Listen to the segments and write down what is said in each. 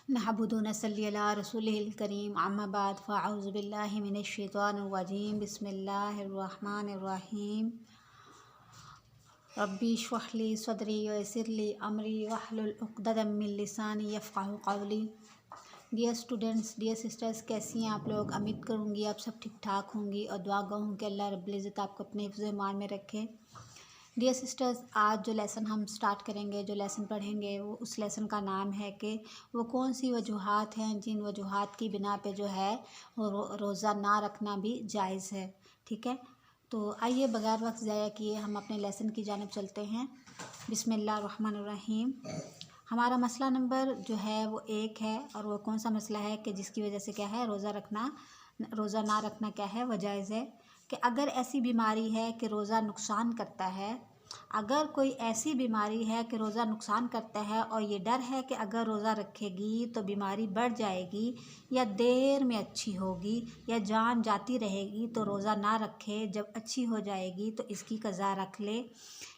नहमदुहु व नसल्ली अला रसूलिहिल करीम अम्मा बाद फ़अऊज़ु बिल्लाहि मिनश शैतानिर रजीम बिस्मिल्लाहिर रहमानिर रहीम रब्बी इश्रह ली सदरी व यस्सिर ली अमरी वहलुल उक़दतम मिन लिसानी यफ़क़हू क़ौली। डियर स्टूडेंट्स, डियर सिस्टर्स, कैसी हैं आप लोग? उम्मीद करूँगी आप सब ठीक ठाक होंगी और दुआ गो हूँ कि अल्लाह रब्बुल इज़्ज़त आपको अपने हिफ्ज़ ईमान में रखे। डियर सिस्टर्स, आज जो लेसन हम स्टार्ट करेंगे, जो लेसन पढ़ेंगे, वो उस लेसन का नाम है कि वो कौन सी वजूहात हैं जिन वजूहात की बिना पे जो है वो रोज़ा ना रखना भी जायज़ है। ठीक है, तो आइए बगैर वक्त ज़ाया किए हम अपने लेसन की जानिब चलते हैं। बिस्मिल्लाहिर्रहमानिर्रहीम। हमारा मसला नंबर जो है वो 1 है और वो कौन सा मसला है कि जिसकी वजह से क्या है रोज़ा ना रखना क्या है वो जायज़ है। कि अगर ऐसी बीमारी है कि रोज़ा नुकसान करता है, अगर कोई ऐसी बीमारी है कि रोज़ा नुकसान करता है और ये डर है कि अगर रोज़ा रखेगी तो बीमारी बढ़ जाएगी या देर में अच्छी होगी या जान जाती रहेगी, तो रोज़ा ना रखे, जब अच्छी हो जाएगी तो इसकी क़ज़ा रख ले।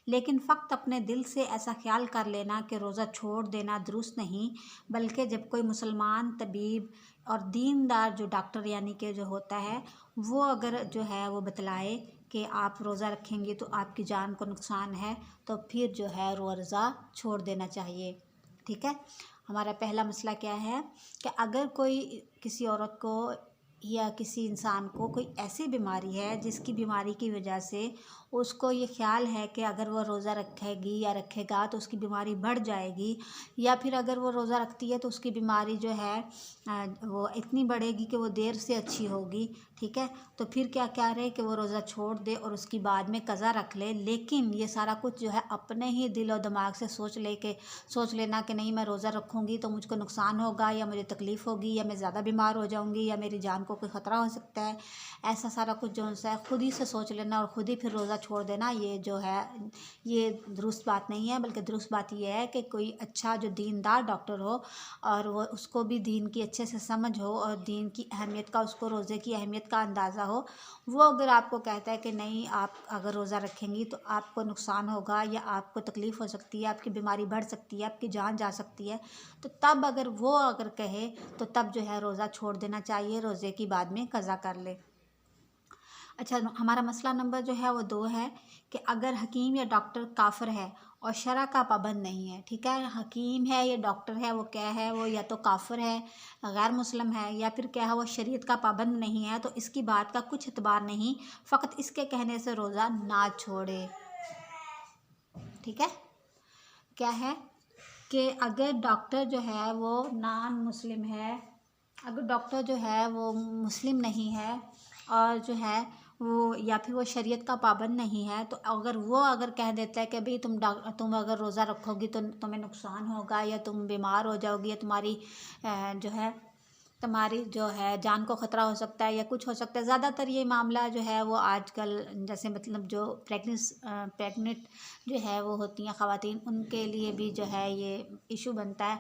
लेकिन फ़क्त अपने दिल से ऐसा ख्याल कर लेना कि रोज़ा छोड़ देना दुरुस्त नहीं, बल्कि जब कोई मुसलमान तबीब और दीनदार जो डॉक्टर यानी कि जो होता है वो अगर जो है वो बतलाए कि आप रोज़ा रखेंगे तो आपकी जान को नुकसान है, तो फिर जो है रोज़ा छोड़ देना चाहिए। ठीक है, हमारा पहला मसला क्या है कि अगर कोई किसी औरत को या किसी इंसान को कोई ऐसी बीमारी है जिसकी बीमारी की वजह से उसको ये ख्याल है कि अगर वो रोज़ा रखेगी या रखेगा तो उसकी बीमारी बढ़ जाएगी, या फिर अगर वो रोज़ा रखती है तो उसकी बीमारी जो है वो इतनी बढ़ेगी कि वो देर से अच्छी होगी। ठीक है, तो फिर क्या क्या रहे कि वो रोज़ा छोड़ दे और उसकी बाद में क़ज़ा रख ले। लेकिन ये सारा कुछ जो है अपने ही दिल और दिमाग से सोच लेना कि नहीं मैं रोज़ा रखूँगी तो मुझको नुकसान होगा या मुझे तकलीफ़ होगी या मैं ज़्यादा बीमार हो जाऊँगी या मेरी जान को कोई ख़तरा हो सकता है, ऐसा सारा कुछ जो है ख़ुद ही से सोच लेना और ख़ुद ही फिर रोज़ा छोड़ देना, ये जो है ये दुरुस्त बात नहीं है। बल्कि दुरुस्त बात ये है कि कोई अच्छा जो दीनदार डॉक्टर हो और वो उसको भी दीन की अच्छे से समझ हो और दीन की अहमियत का, उसको रोज़े की अहमियत का अंदाज़ा हो, वो अगर आपको कहता है कि नहीं आप अगर रोज़ा रखेंगी तो आपको नुकसान होगा या आपको तकलीफ़ हो सकती है, आपकी बीमारी बढ़ सकती है, आपकी जान जा सकती है, तो तब अगर वो अगर कहे तो तब जो है रोज़ा छोड़ देना चाहिए, रोज़े की बाद में क़ज़ा कर ले। अच्छा, हमारा मसला नंबर जो है वो 2 है कि अगर हकीम या डॉक्टर काफिर है और शरअ का पाबंद नहीं है। ठीक है, हकीम है या डॉक्टर है वो क्या है, वो या तो काफिर है, गैर मुस्लिम है, या फिर क्या है वो शरीयत का पाबंद नहीं है, तो इसकी बात का कुछ एतबार नहीं, फ़कत इसके कहने से रोज़ा ना छोड़े। ठीक है, क्या है कि अगर डॉक्टर जो है वो नॉन मुस्लिम है, अगर डॉक्टर जो है वो मुस्लिम नहीं है और जो है वो या फिर वो शरीयत का पाबंद नहीं है, तो अगर वो अगर कह देता है कि भाई तुम अगर रोज़ा रखोगी तो तुम्हें नुकसान होगा या तुम बीमार हो जाओगी या तुम्हारी जो है जान को ख़तरा हो सकता है या कुछ हो सकता है। ज़्यादातर ये मामला जो है वो आजकल जैसे मतलब जो प्रेग्नेंट जो है वो होती हैं ख़वातीन, उनके लिए भी जो है ये इशू बनता है।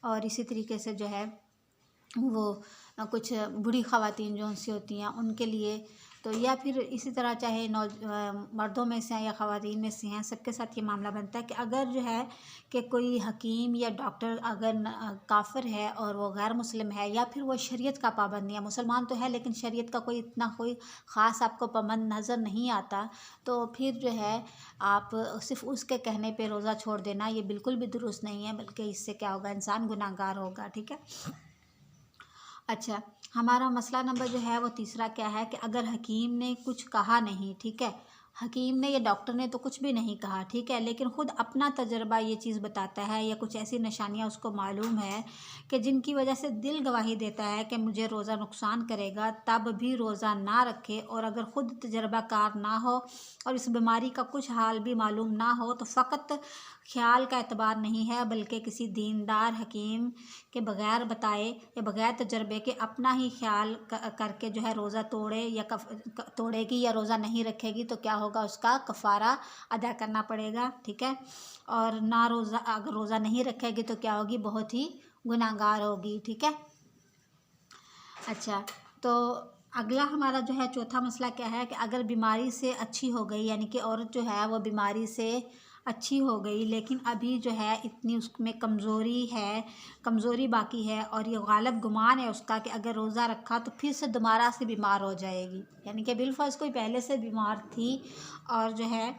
और इसी तरीके से जो है वो कुछ बूढ़ी ख़वातीन जो उनसे होती हैं उनके लिए, तो या फिर इसी तरह चाहे मर्दों में से हैं या ख़वातीन में से हैं, सबके साथ ये मामला बनता है कि अगर जो है कि कोई हकीम या डॉक्टर अगर काफिर है और वो गैर मुस्लिम है या फिर वो शरीयत का पाबंद नहीं है, मुसलमान तो है लेकिन शरीयत का कोई ख़ास आपको पाबंद नज़र नहीं आता, तो फिर जो है आप सिर्फ उसके कहने पे रोज़ा छोड़ देना ये बिल्कुल भी दुरुस्त नहीं है, बल्कि इससे क्या होगा, इंसान गुनाहगार होगा। ठीक है, अच्छा, हमारा मसला नंबर जो है वो 3 क्या है कि अगर हकीम ने कुछ कहा नहीं, ठीक है, हकीम ने या डॉक्टर ने तो कुछ भी नहीं कहा, ठीक है, लेकिन ख़ुद अपना तजर्बा ये चीज़ बताता है या कुछ ऐसी निशानियाँ उसको मालूम है कि जिनकी वजह से दिल गवाही देता है कि मुझे रोज़ा नुकसान करेगा, तब भी रोज़ा ना रखे। और अगर ख़ुद तजर्बाकार ना हो और इस बीमारी का कुछ हाल भी मालूम ना हो तो फ़कत ख्याल का एतबार नहीं है, बल्कि किसी दीनदार हकीम के बग़ैर बताए या बग़ैर तजर्बे के अपना ही ख्याल करके जो है रोज़ा तोड़ेगी या रोज़ा नहीं रखेगी तो क्या होगा, उसका कफ़ारा अदा करना पड़ेगा। ठीक है, और ना अगर रोज़ा नहीं रखेगी तो क्या होगी, बहुत ही गुनाहगार होगी। ठीक है, अच्छा, तो अगला हमारा जो है चौथा मसला क्या है कि अगर बीमारी से अच्छी हो गई, यानी कि औरत जो है वो बीमारी से अच्छी हो गई, लेकिन अभी जो है इतनी उसमें कमज़ोरी बाकी है, और ये गालिब गुमान है उसका कि अगर रोज़ा रखा तो फिर से दोबारा से बीमार हो जाएगी। यानी कि बिलफ़र्ज़ कोई पहले से बीमार थी और जो है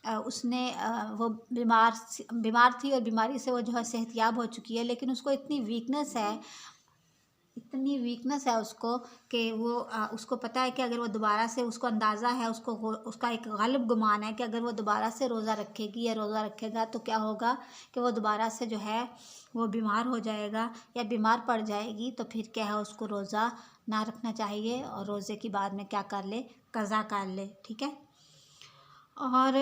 उसने वो बीमार थी और बीमारी से वो जो है सेहतयाब हो चुकी है, लेकिन उसको इतनी वीकनेस है उसको कि वो उसको पता है कि अगर वो दोबारा से, उसको अंदाज़ा है, उसका एक गालिब गुमान है कि अगर वो दोबारा से रोज़ा रखेगी या रोज़ा रखेगा तो क्या होगा कि वो दोबारा से जो है वो बीमार हो जाएगा या बीमार पड़ जाएगी। तो फिर क्या है, उसको रोज़ा ना रखना चाहिए और रोज़े की बाद में क्या कर ले, कज़ा कर ले। ठीक है। और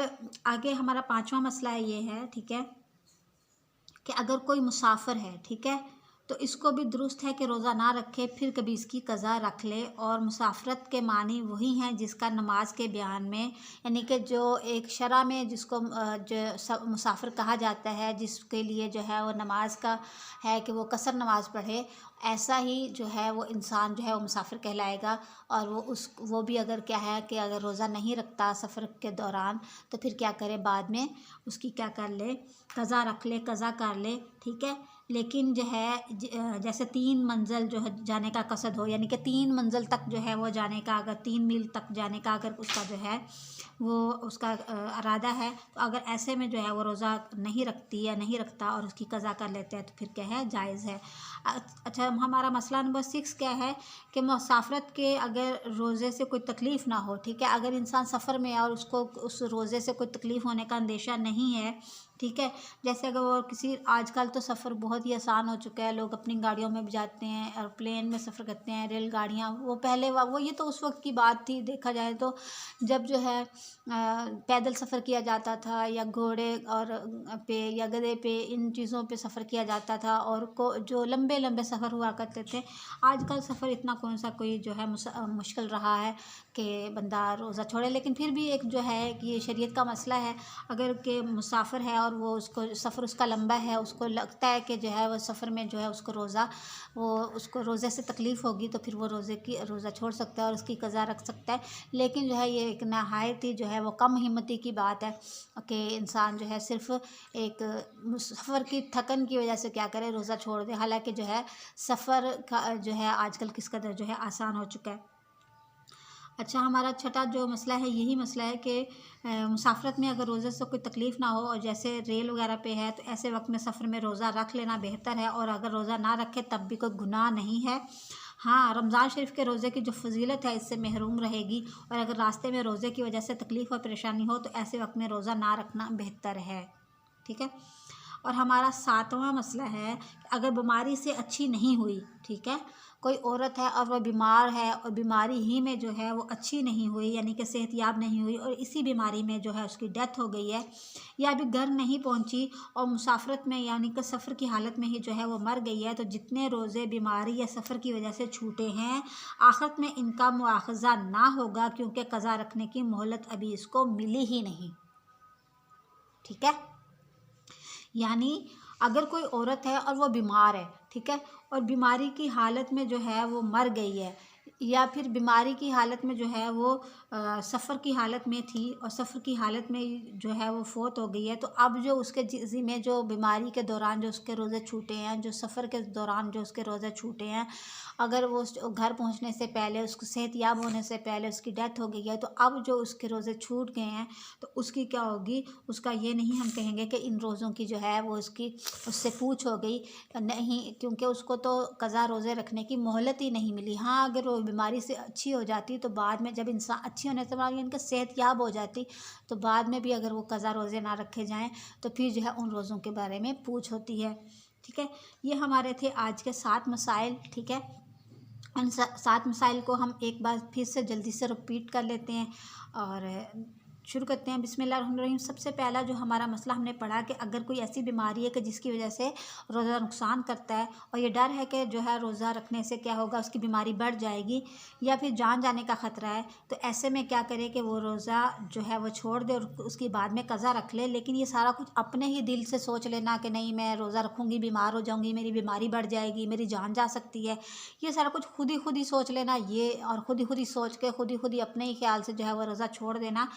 आगे हमारा 5वां मसला ये है, ठीक है, कि अगर कोई मुसाफिर है, ठीक है, तो इसको भी दुरुस्त है कि रोज़ा ना रखे, फिर कभी इसकी कज़ा रख ले। और मुसाफरत के मानी वही हैं जिसका नमाज के बयान में, यानी कि जो एक शरअ में जिसको जो मुसाफिर कहा जाता है, जिसके लिए जो है वो नमाज का है कि वो कसर नमाज पढ़े, ऐसा ही जो है वो इंसान जो है वो मुसाफिर कहलाएगा। और वो भी अगर क्या है कि अगर रोज़ा नहीं रखता सफ़र के दौरान, तो फिर क्या करे, बाद में उसकी क्या कर ले, कज़ा रख ले, कज़ा कर ले। ठीक है। लेकिन जो है जैसे 3 मंजिल जो है जाने का कसद हो, यानी कि 3 मंजिल तक जो है वो जाने का, अगर 3 मील तक जाने का अगर उसका जो है वो उसका इरादा है, तो अगर ऐसे में जो है वो रोज़ा नहीं रखती या नहीं रखता और उसकी कज़ा कर लेते हैं तो फिर क्या है, जायज़ है। अच्छा, हमारा मसला नंबर 6 क्या है कि मुसाफरत के अगर रोज़े से कोई तकलीफ़ ना हो, ठीक है, अगर इंसान सफ़र में है और उसको उस रोज़े से कोई तकलीफ़ होने का अंदेशा नहीं है, ठीक है, जैसे अगर वो किसी, आजकल तो सफ़र बहुत ही आसान हो चुका है, लोग अपनी गाड़ियों में भी जाते हैं, एयरप्लेन में सफ़र करते हैं, रेलगाड़ियाँ, वो पहले वो ये तो उस वक्त की बात थी, देखा जाए तो जब जो है पैदल सफ़र किया जाता था या घोड़े और पे या गधे पे, इन चीज़ों पे सफ़र किया जाता था, और जो लंबे लंबे सफ़र हुआ करते थे। आजकल सफ़र इतना कौन सा कोई जो है मुश्किल रहा है कि बंदा रोज़ा छोड़े, लेकिन फिर भी एक जो है कि ये शरीयत का मसला है, अगर के मुसाफिर है और वो उसको सफ़र उसका लंबा है, उसको लगता है कि जो है वो सफ़र में जो है उसको रोज़े से तकलीफ़ होगी, तो फिर वो रोज़ा छोड़ सकता है और उसकी कज़ा रख सकता है। लेकिन जो है ये एक नहायत ही जो है वो कम हिम्मती की बात है कि इंसान जो है सिर्फ़ एक सफ़र की थकन की वजह से क्या करे, रोज़ा छोड़ दे, हालांकि जो है सफ़र का जो है आजकल किस कदर जो है आसान हो चुका है। अच्छा, हमारा छठा जो मसला है, यही मसला है कि मुसाफरत में अगर रोज़े से कोई तकलीफ़ ना हो और जैसे रेल वगैरह पे है, तो ऐसे वक्त में सफ़र में रोज़ा रख लेना बेहतर है, और अगर रोज़ा ना रखे तब भी कोई गुनाह नहीं है। हाँ, रमज़ान शरीफ के रोज़े की जो फजीलत है इससे महरूम रहेगी, और अगर रास्ते में रोज़े की वजह से तकलीफ़ और परेशानी हो तो ऐसे वक्त में रोज़ा ना रखना बेहतर है। ठीक है। और हमारा 7वां मसला है, अगर बीमारी से अच्छी नहीं हुई, ठीक है, कोई औरत है और वह बीमार है और बीमारी ही में जो है वो अच्छी नहीं हुई, यानी कि सेहतयाब नहीं हुई, और इसी बीमारी में जो है उसकी डेथ हो गई है, या अभी घर नहीं पहुंची और मुसाफरत में यानी कि सफ़र की हालत में ही जो है वो मर गई है, तो जितने रोज़े बीमारी या सफ़र की वजह से छूटे हैं, आखिरत में इनका मुआखज़ा ना होगा, क्योंकि कज़ा रखने की मोहलत अभी इसको मिली ही नहीं। ठीक है। यानी अगर कोई औरत है और वो बीमार है, ठीक है, और बीमारी की हालत में जो है वो मर गई है, या फिर बीमारी की हालत में जो है वो सफ़र की हालत में थी और सफ़र की हालत में जो है वो फोत हो गई है, तो अब जो उसके ज़िम्मे जो बीमारी के दौरान जो उसके रोज़े छूटे हैं, जो सफ़र के दौरान जो उसके रोज़े छूटे हैं, अगर वो घर पहुंचने से पहले, उसको सेहतयाब होने से पहले उसकी डेथ हो गई है, तो अब जो उसके रोज़े छूट गए हैं तो उसकी क्या होगी, उसका ये नहीं हम कहेंगे कि इन रोज़ों की जो है वो उससे पूछ हो गई, नहीं, क्योंकि उसको तो कज़ा रोज़े रखने की मोहलत ही नहीं मिली। हाँ, अगर वो बीमारी से अच्छी हो जाती तो बाद में, जब इंसान अच्छी होने से बाद इनका सेहतयाब हो जाती, तो बाद में भी अगर वो कज़ा रोज़े ना रखे जाएँ तो फिर जो है उन रोज़ों के बारे में पूछ होती है। ठीक है। ये हमारे थे आज के 7 मसाइल। ठीक है। उन 7 मसाइल को हम एक बार फिर से जल्दी से रिपीट कर लेते हैं और शुरू करते हैं। बिस्मिल्लाहिर्रहमानिर्रहीम। सबसे पहला जो हमारा मसला हमने पढ़ा कि अगर कोई ऐसी बीमारी है कि जिसकी वजह से रोज़ा नुकसान करता है, और ये डर है कि जो है रोज़ा रखने से क्या होगा, उसकी बीमारी बढ़ जाएगी या फिर जान जाने का ख़तरा है, तो ऐसे में क्या करे कि वो रोज़ा जो है वो छोड़ दे और उसकी बाद में कज़ा रख ले। लेकिन ये सारा कुछ अपने ही दिल से सोच लेना कि नहीं मैं रोज़ा रखूँगी, बीमार हो जाऊँगी, मेरी बीमारी बढ़ जाएगी, मेरी जान जा सकती है, ये सारा कुछ खुद ही सोच लेना, ये और खुद ही सोच के खुद ही अपने ही ख्याल से जो है वो रोज़ा छोड़ देना,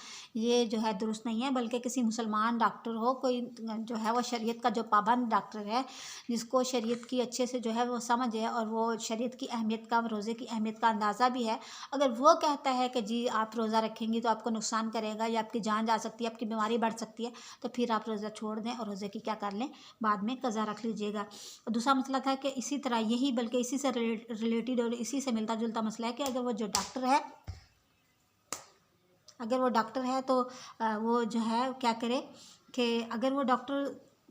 یہ جو ہے درست نہیں ہے، بلکہ کسی مسلمان ڈاکٹر ہو، کوئی جو ہے وہ شریعت کا جو پابند ڈاکٹر ہے، جس کو شریعت کی اچھے سے جو ہے وہ سمجھ ہے اور وہ شریعت کی اہمیت کا، روزے کی اہمیت کا اندازہ بھی ہے، اگر وہ کہتا ہے کہ جی آپ روزہ رکھیں گی تو آپ کو نقصان کرے گا یا آپ کی جان جا سکتی ہے، آپ کی بیماری بڑھ سکتی ہے، تو پھر آپ روزہ چھوڑ دیں اور روزے کی کیا کر لیں، بعد میں قضا رکھ لیجیے گا۔ اور دوسرا مسئلہ تھا کہ اسی طرح یہی، بلکہ اسی سے ریلیٹڈ اور اسی سے ملتا جلتا مسئلہ ہے کہ اگر وہ ڈاکٹر ہے تو وہ جو ہے کیا کرے کہ اگر وہ ڈاکٹر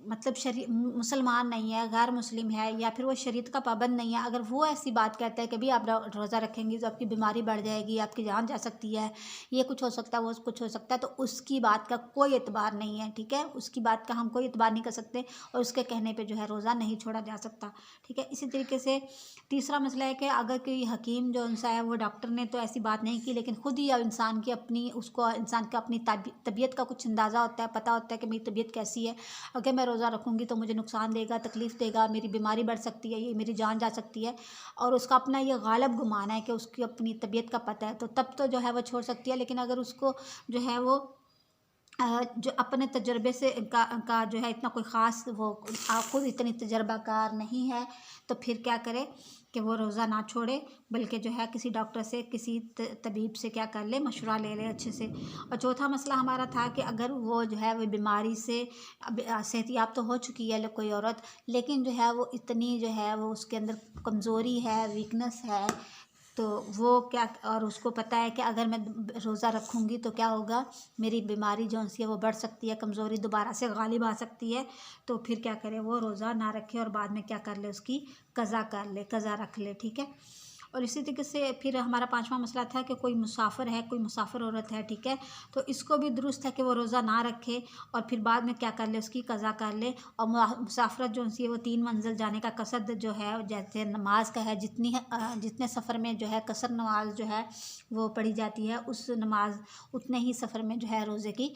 مطلب مسلمان نہیں ہے، غیر مسلم ہے، یا پھر وہ شریعت کا پابند نہیں ہے، اگر وہ ایسی بات کہتا ہے کہ بھی آپ روزہ رکھیں گی تو آپ کی بیماری بڑھ جائے گی، آپ کی جان جا سکتی ہے، یہ کچھ ہو سکتا ہے، وہ کچھ ہو سکتا ہے، تو اس کی بات کا کوئی اعتبار نہیں ہے، ٹھیک ہے، اس کی بات کا ہم کوئی اعتبار نہیں کر سکتے اور اس کے کہنے پہ جو ہے روزہ نہیں چھوڑا جا سکتا، ٹھیک ہے۔ اسی طریقے سے تیسرا مسئلہ ہے کہ اگر کوئی حکیم جو انسا ہے، وہ ڈاکٹر نے تو ایسی بات نہیں کی، لیکن خود ہی انسان کی اپنی، اس کو انسان کا اپنی طبیعت کا کچھ اندازہ ہوتا ہے، پتہ ہوتا ہے کہ میری طبیعت کیسی ہے، اگر میں روزہ رکھوں گی تو مجھے نقصان دے گا، تکلیف دے گا، میری بیماری بڑھ سکتی ہے، یہ میری جان جا سکتی ہے، اور اس کا اپنا یہ غالب گمان ہے کہ اس کی اپنی طبیعت کا پتہ ہے، تو تب تو جو ہے وہ چھوڑ سکتی ہے، لیکن اگر اس کو جو ہے وہ جو اپنے تجربے سے کا جو ہے اتنا کوئی خاص، وہ خود اتنی تجربہ کار نہیں ہے، تو پھر کیا کرے کہ وہ روزہ نہ چھوڑے، بلکہ جو ہے کسی ڈاکٹر سے، کسی طبیب سے کیا کر لے، مشورہ لے لے اچھے سے۔ اور چوتھا مسئلہ ہمارا تھا کہ اگر وہ جو ہے وہ بیماری سے صحت یاب تو ہو چکی ہے کوئی عورت، لیکن جو ہے وہ اتنی جو ہے وہ اس کے اندر کمزوری ہے، ویکنس ہے، تو وہ کیا، اور اس کو پتہ ہے کہ اگر میں روزہ رکھوں گی تو کیا ہوگا، میری بیماری جو ہے وہ بڑھ سکتی ہے، کمزوری دوبارہ سے غالب آ سکتی ہے، تو پھر کیا کرے، وہ روزہ نہ رکھے اور بعد میں کیا کر لے، اس کی قضا کر لے، قضا رکھ لے، ٹھیک ہے۔ اور اسی طریقے سے پھر ہمارا پانچواں مسئلہ تھا کہ کوئی مسافر ہے، کوئی مسافر عورت ہے، ٹھیک ہے، تو اس کو بھی درست ہے کہ وہ روزہ نہ رکھے اور پھر بعد میں کیا کر لے، اس کی قضا کر لے۔ اور مسافرت جو ہے وہ 3 منزل جانے کا قصد جو ہے، جیسے نماز کا ہے، جتنے سفر میں جو ہے قصر نماز جو ہے وہ پڑھی جاتی ہے، اس نماز اتنے ہی سفر میں جو ہے روزے کی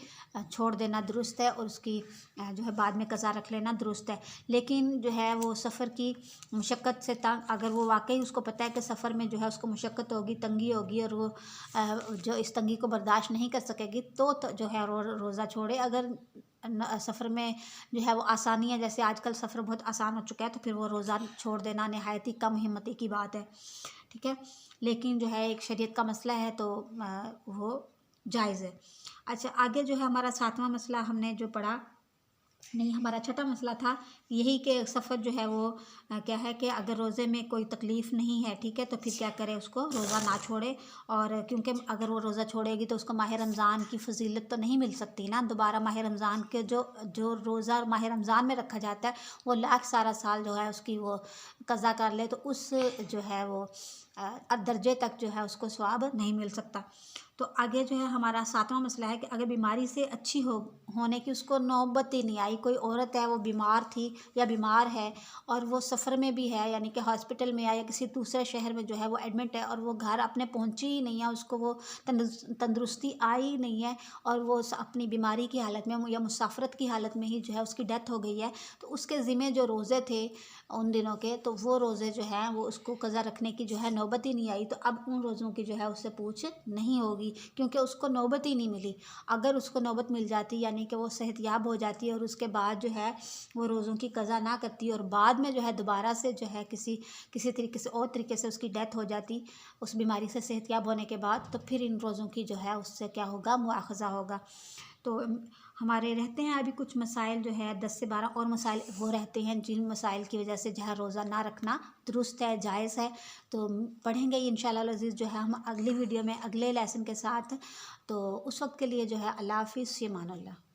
چھوڑ دینا درست ہے، اور اس کی جو ہے بعد میں قضا رکھ لینا درست ہے۔ لیکن جو ہے وہ سفر کی مشقت سے تنگ، اگر وہ واقعی اس کو پتہ ہے کہ سفر میں جو ہے اس کو مشقت ہوگی، تنگی ہوگی، اور وہ جو اس تنگی کو برداشت نہیں کر سکے گی، تو جو ہے روزہ چھوڑے۔ اگر سفر میں جو ہے وہ آسانی ہے، جیسے آج کل سفر بہت آسان ہو چکا ہے، تو پھر وہ روزہ چھوڑ دینا نہایت ہی کم ہمتی کی بات ہے، ٹھیک ہے، لیکن جو ہے ایک شریعت کا مسئلہ ہے تو وہ جائز ہے۔ اچھا، آگے جو ہے ہمارا 7واں مسئلہ ہم نے جو پڑھا، نہیں ہمارا 6واں مسئلہ تھا یہی کہ سفر جو ہے وہ کیا ہے کہ اگر روزے میں کوئی تکلیف نہیں ہے، ٹھیک ہے، تو پھر کیا کرے، اس کو روزہ نہ چھوڑے، اور کیونکہ اگر وہ روزہ چھوڑے گی تو اس کو ماہ رمضان کی فضیلت تو نہیں مل سکتی نا، دوبارہ ماہ رمضان کے جو روزہ ماہ رمضان میں رکھا جاتا ہے وہ لاکھ سارا سال جو ہے اس کی وہ قضا کر لے، تو اس جو ہے وہ درجے تک جو ہے اس کو ثواب نہیں مل سکتا۔ تو آگے جو ہے ہمارا 7واں مسئلہ ہے کہ اگر بیماری سے اچھی ہونے کی اس کو نوبت ہی نہیں آئی، کوئی عورت ہے وہ بیمار تھی یا بیمار ہے اور وہ سفر میں بھی ہے، یعنی کہ ہاسپٹل میں یا کسی دوسرے شہر میں جو ہے وہ ایڈمٹ ہے، اور وہ گھر اپنے پہنچی ہی نہیں ہے، اس کو وہ تندرستی آئی نہیں ہے، اور وہ اپنی بیماری کی حالت میں یا مسافرت کی حالت میں ہی جو ہے اس کی ڈیتھ ہو گئی ہے، تو اس کے ذمہ جو روزے تھے ان دنوں کے، تو وہ روزے جو ہیں وہ اس کو قضا رکھنے کی جو ہے نوبت ہی نہیں آئی، تو اب ان روزوں کی جو ہے اس سے پوچھ نہیں ہوگی، کیونکہ اس کو نوبت ہی نہیں ملی۔ اگر اس کو نوبت مل جاتی، یعنی کہ وہ صحت یاب ہو جاتی اور اس کے بعد جو ہے وہ روزوں کی قضا نہ کرتی اور بعد میں جو ہے دوبارہ سے جو ہے کسی طریقے سے اور طریقے سے اس کی ڈیتھ ہو جاتی اس بیماری سے صحت یاب ہونے کے بعد، تو پھر ان روزوں کی جو ہے اس سے کیا ہوگا، مواخذہ ہوگا۔ تو ہمارے رہتے ہیں ابھی کچھ مسائل جو ہے 10 سے 12 اور مسائل وہ رہتے ہیں، جن مسائل کی وجہ سے جو ہے روزہ نہ رکھنا درست ہے، جائز ہے، تو پڑھیں گے انشاءاللہ العزیز جو ہے ہم اگلی ویڈیو میں اگلے لیسن کے ساتھ۔ تو اس وقت کے لیے جو ہے اللہ حافظ، فی امان اللہ۔